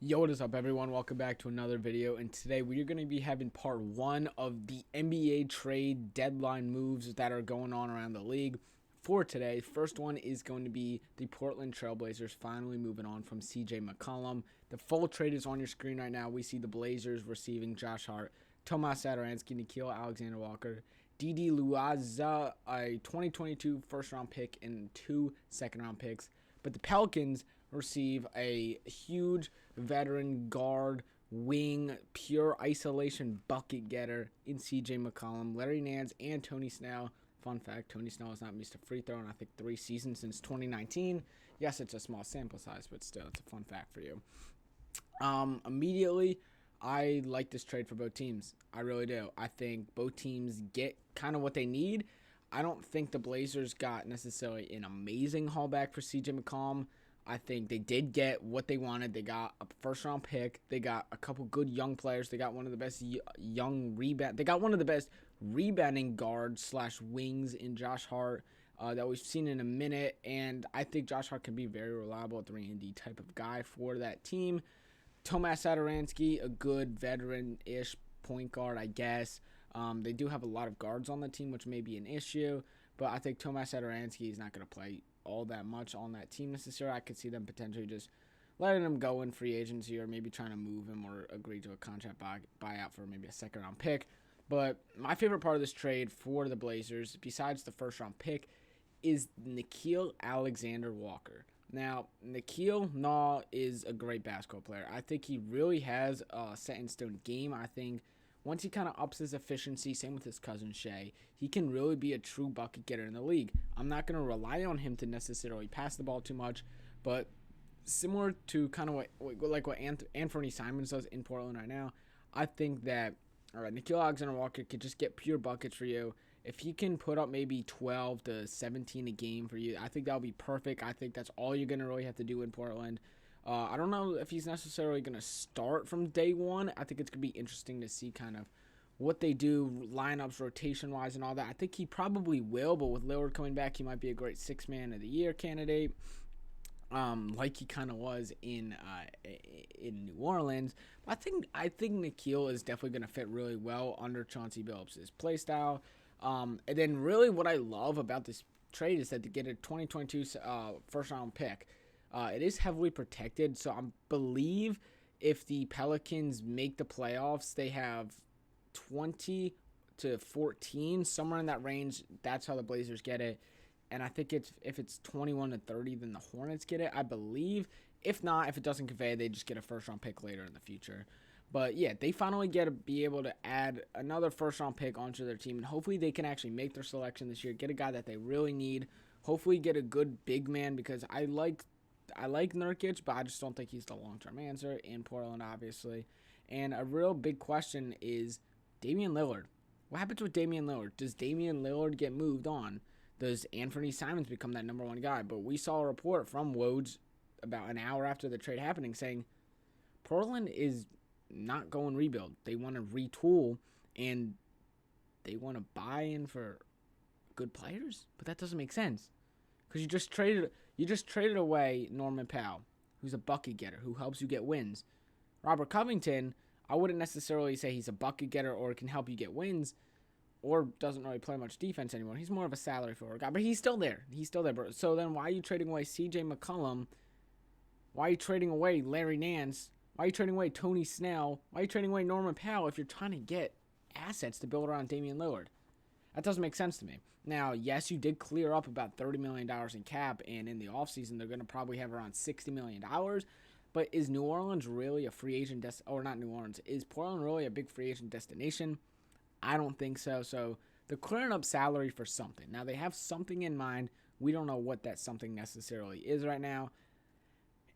Yo, what is up, everyone? Welcome back to another video, and today we are going to be having part 1 of the NBA trade deadline moves that are going on around the league. For today, first one is going to be the Portland Trailblazers finally moving on from CJ McCollum. The full trade is on your screen right now. We see the Blazers receiving Josh Hart, Tomas Satoransky, Nickeil Alexander-Walker, Didi Luaza, a 2022 first-round pick, and 2 second-round picks. But the Pelicans receive a huge veteran guard, wing, pure isolation bucket getter in CJ McCollum, Larry Nance, and Tony Snell. Fun fact, Tony Snell has not missed a free throw in, I think, 3 seasons since 2019. Yes, it's a small sample size, but still, it's a fun fact for you. Immediately, I like this trade for both teams. I really do. I think both teams get kind of what they need. I don't think the Blazers got necessarily an amazing haul back for CJ McCollum. I think they did get what they wanted. They got a first-round pick. They got a couple good young players. They got one of the best young rebound. They got one of the best rebounding guards / wings in Josh Hart that we've seen in a minute. And I think Josh Hart can be very reliable at 3-and-D type of guy for that team. Tomas Satoransky, a good veteran-ish point guard, I guess. They do have a lot of guards on the team, which may be an issue. But I think Tomas Satoransky is not going to play all that much on that team necessarily. I could see them potentially just letting him go in free agency or maybe trying to move him or agree to a contract buyout for maybe a second-round pick. But my favorite part of this trade for the Blazers, besides the first-round pick, is Nickeil Alexander-Walker. Now, Nickeil is a great basketball player. I think he really has a set-in-stone game. I think once he kind of ups his efficiency, same with his cousin Shea, he can really be a true bucket getter in the league. I'm not going to rely on him to necessarily pass the ball too much, but similar to kind of what Anthony Simons does in Portland right now, I think that Nickeil Alexander-Walker could just get pure buckets for you. If he can put up maybe 12 to 17 a game for you, I think that would be perfect. I think that's all you're going to really have to do in Portland. I don't know if he's necessarily going to start from day one. I think it's going to be interesting to see kind of what they do, lineups, rotation-wise, and all that. I think he probably will, but with Lillard coming back, he might be a great six-man of the year candidate, like he kind of was in New Orleans. But I think Nickeil is definitely going to fit really well under Chauncey Billups' play style. And then really what I love about this trade is that to get a 2022 first-round pick. It is heavily protected, so I believe if the Pelicans make the playoffs, they have 20 to 14, somewhere in that range. That's how the Blazers get it. And I think if it's 21 to 30, then the Hornets get it, I believe. If not, if it doesn't convey, they just get a first-round pick later in the future. But yeah, they finally be able to add another first-round pick onto their team, and hopefully they can actually make their selection this year, get a guy that they really need, hopefully get a good big man, because I like Nurkic, but I just don't think he's the long-term answer in Portland, obviously. And a real big question is Damian Lillard. What happens with Damian Lillard? Does Damian Lillard get moved on? Does Anthony Simons become that number one guy? But we saw a report from Woj about an hour after the trade happening saying Portland is not going rebuild. They want to retool, and they want to buy in for good players? But that doesn't make sense. Because you just traded away Norman Powell, who's a bucket getter, who helps you get wins. Robert Covington, I wouldn't necessarily say he's a bucket getter or can help you get wins, or doesn't really play much defense anymore. He's more of a salary forward guy, but he's still there. He's still there, bro. So then why are you trading away CJ McCollum? Why are you trading away Larry Nance? Why are you trading away Tony Snell? Why are you trading away Norman Powell if you're trying to get assets to build around Damian Lillard? That doesn't make sense to me. Now, yes, you did clear up about $30 million in cap, and in the offseason, they're going to probably have around $60 million. But is New Orleans really a free agent or not New Orleans? Is Portland really a big free agent destination? I don't think so. So they're clearing up salary for something. Now, they have something in mind. We don't know what that something necessarily is right now.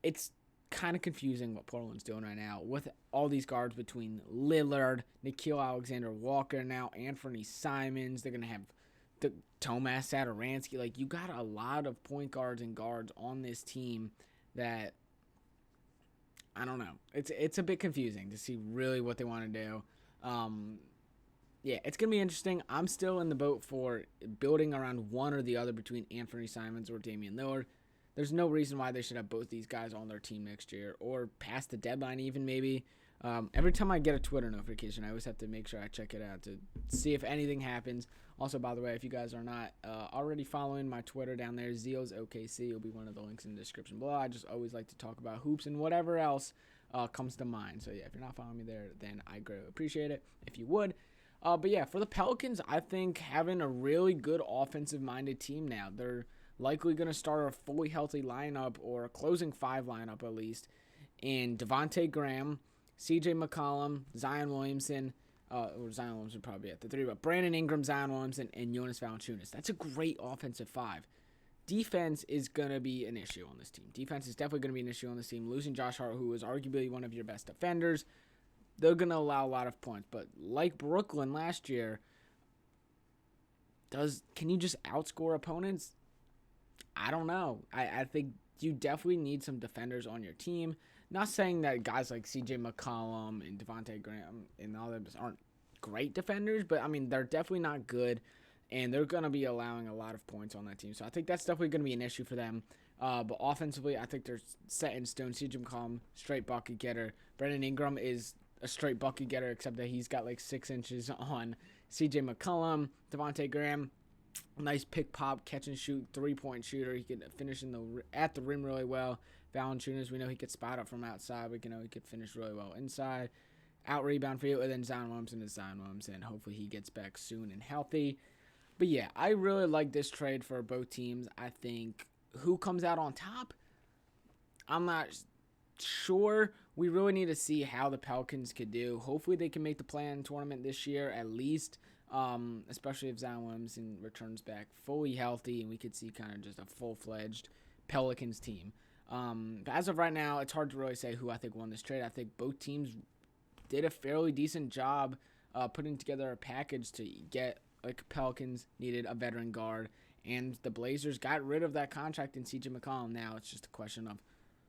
It's kind of confusing what Portland's doing right now with all these guards between Lillard, Nickeil Alexander-Walker, now Anthony Simons. They're going to have the Tomas Satoransky. Like, you got a lot of point guards and guards on this team that, I don't know. It's a bit confusing to see really what they want to do. Yeah, it's going to be interesting. I'm still in the boat for building around one or the other between Anthony Simons or Damian Lillard. there's no reason why they should have both these guys on their team next year or past the deadline even maybe. Every time I get a Twitter notification, I always have to make sure I check it out to see if anything happens. Also, by the way, if you guys are not already following my Twitter down there, Zeals OKC will be one of the links in the description below. I just always like to talk about hoops and whatever else comes to mind. So, yeah, if you're not following me there, then I greatly appreciate it if you would. But, yeah, for the Pelicans, I think having a really good offensive-minded team now. They're likely going to start a fully healthy lineup or a closing five lineup at least. And Devontae Graham, CJ McCollum, Zion Williamson, or Zion Williamson probably at the 3, but Brandon Ingram, Zion Williamson, and Jonas Valanciunas. That's a great offensive 5. Defense is going to be an issue on this team. Defense is definitely going to be an issue on this team. Losing Josh Hart, who is arguably one of your best defenders, they're going to allow a lot of points. But like Brooklyn last year, can you just outscore opponents? I don't know. I think you definitely need some defenders on your team. Not saying that guys like CJ McCollum and Devontae Graham and all them aren't great defenders, but, I mean, they're definitely not good, and they're going to be allowing a lot of points on that team. So I think that's definitely going to be an issue for them. But offensively, I think they're set in stone. CJ McCollum, straight bucket getter. Brandon Ingram is a straight bucket getter, except that he's got like 6 inches on CJ McCollum. Devontae Graham, nice pick, pop, catch and shoot, 3-point shooter. He can finish at the rim really well. Valanciunas, we know he could spot up from outside. We know he could finish really well inside. Out rebound for you, and then Zion Williamson is Zion Williamson. Hopefully he gets back soon and healthy. But yeah, I really like this trade for both teams. I think who comes out on top, I'm not sure. We really need to see how the Pelicans could do. Hopefully they can make the play-in tournament this year at least. Especially if Zion Williamson returns back fully healthy and we could see kind of just a full-fledged Pelicans team. But as of right now, it's hard to really say who I think won this trade. I think both teams did a fairly decent job putting together a package to get, like, Pelicans needed a veteran guard, and the Blazers got rid of that contract in CJ McCollum. Now it's just a question of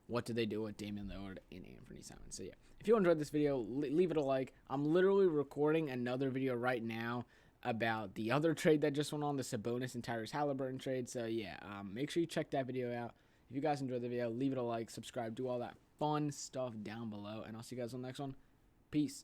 what do they do with Damian Lillard and Anthony Simons. So yeah, if you enjoyed this video, leave it a like. I'm literally recording another video right now about the other trade that just went on, the Sabonis and Tyrese Halliburton trade. So yeah, make sure you check that video out. If you guys enjoyed the video, leave it a like, subscribe, do all that fun stuff down below, and I'll see you guys on the next one. Peace.